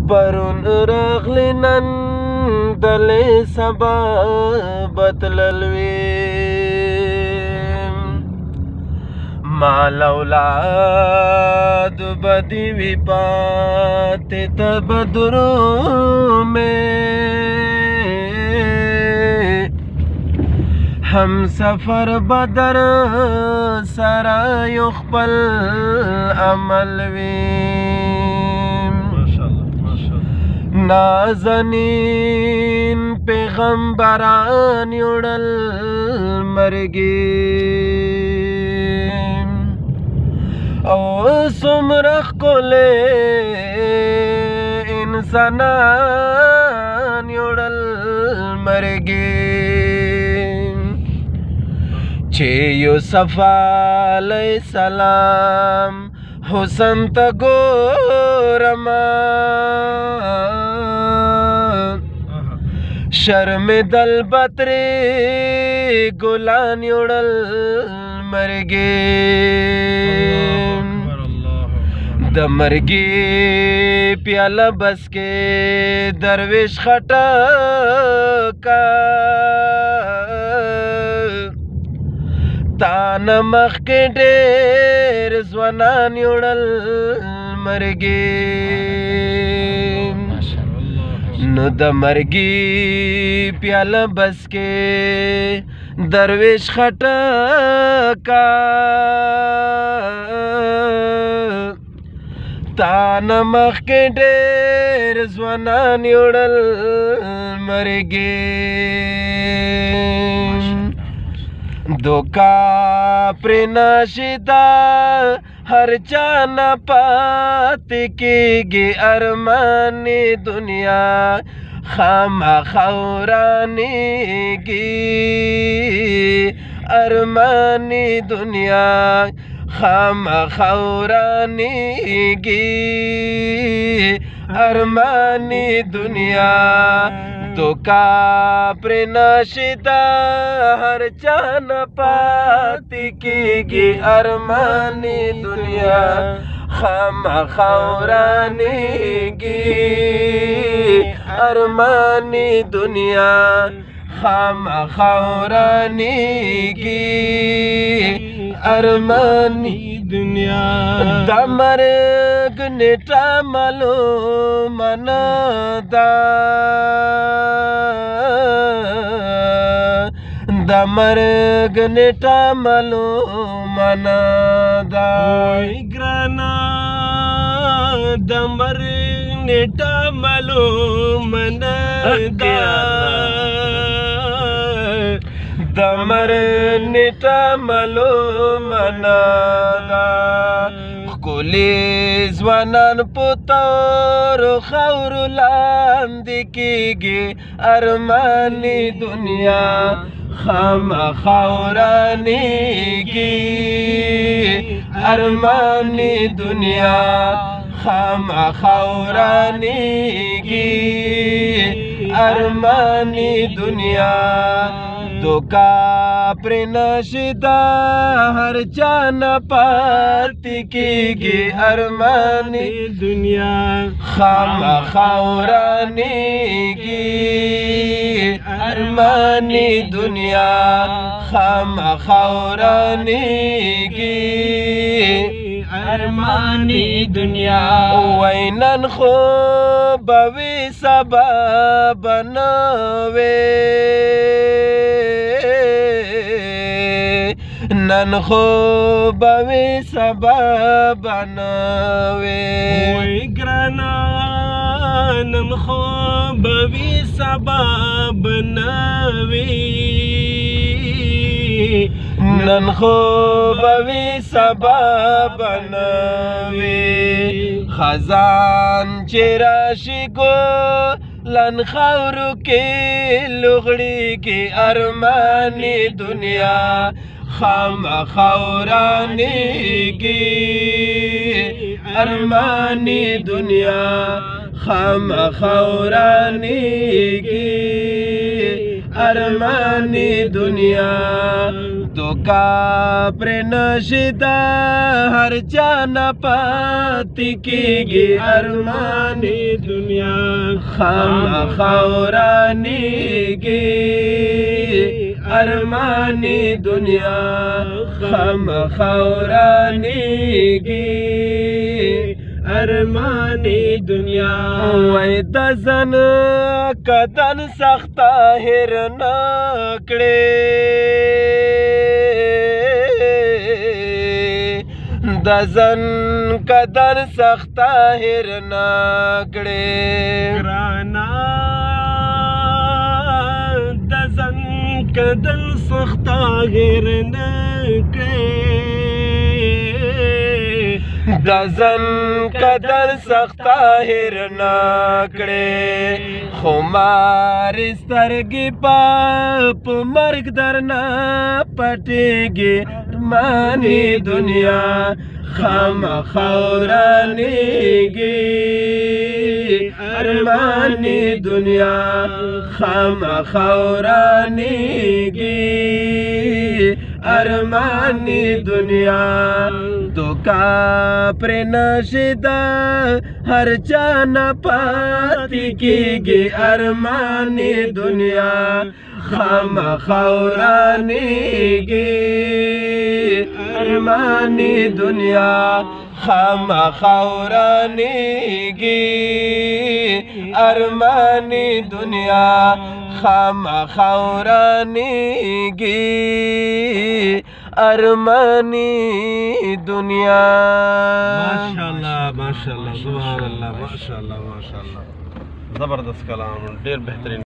پرون راغلی نن دلې سبا بدللوي مال اولاد بدی وی پاتې ته بدرو میں هم سفر بدر سره یو خپل عمل وي نازنین پیغمبران یوړل مرګي او څومره ښکلي انسانان یوړل مرګي چې یوسف علیه السلام حسن ته ګورما شرمېدل بدرې ګلان یوړل مرګي د مرګي پیاله بس کې درویش خټکا تانه مخکې ډېر ځوانان یوړل مرګي نو د مرګي پیاله بس کې درویش خټکا تانه مخکې ډېر ځوانان یوړل مرګي دوکا پرې نشیدا هر چا نه پاتې کېږي ارمان دنیا خامخا ورانېږي ارمان دنیا خامخا ورانېږي ارمان دنیا دوکا پرې نشیدا هر چا نه پاتې کېږي ارمان دنیا خامخا ورانېږي ارمان دنیا خامخا ورانېږي ارمان دنیا د مرګ نیټه معلومه نه ده د مرګ نیټه معلومه نه ده وای ګرانه د مرګ نیټه معلومه نه ده د مرګ نیټه معلومه نه ده ښکلي ځوانان په تورو خاورو لاندې کېږي ارمان دنیا خامخا ورانېږي ارمان دنیا خامخا ورانېږي ارمان دنیا دوکا پرې نشیدا هر چا نه پاتې کېږي ارمان دنیا خامخا ورانېږي ارمان دنیا خامخا ورانېږي ارمان دنیا وای نن خو به وي سبا به نه وي نن خو به وي سبا به نه وي وای ګرانه نن خو به وي سبا به نه وي نن خو به وي سبا به نه وي خزان چې راشي ګلان خاورو کې لوغړېږي ارمان دنیا خامخا ورانېږي ارمان دنیا خامخا ورانېږي ارمان دنیا دوکا پر نشدا هر چا نه پاتې کېږي ارماني دنیا خامخا ورانېږي ارماني دنیا خامخا ورانېږي ارماني دنیا وای د ځان کدن سخته هېر نه کړې د ځان کدن سخته هېر نه کړې ګرانا د ځان کدن سخته هېر نه کړې د ځان قدر سخته هېر نه کړې خمار سترګې په مرګ درنه پټېږي ارماني دنیا خامخا ورانېږي ارماني دنیا خامخا ورانېږي ارماني دنیا دوکا پر نشدا هر چا نه پاتې کېږي ارماني دنیا خامخا ورانېږي ارماني دنیا خامخا ورانېږي ارماني دنیا خامخا ورانېږي ارماني دنیا ماشاءالله ماشاءالله سبحان الله ماشاءالله ماشاءالله زبردست کلام ډېر بهترین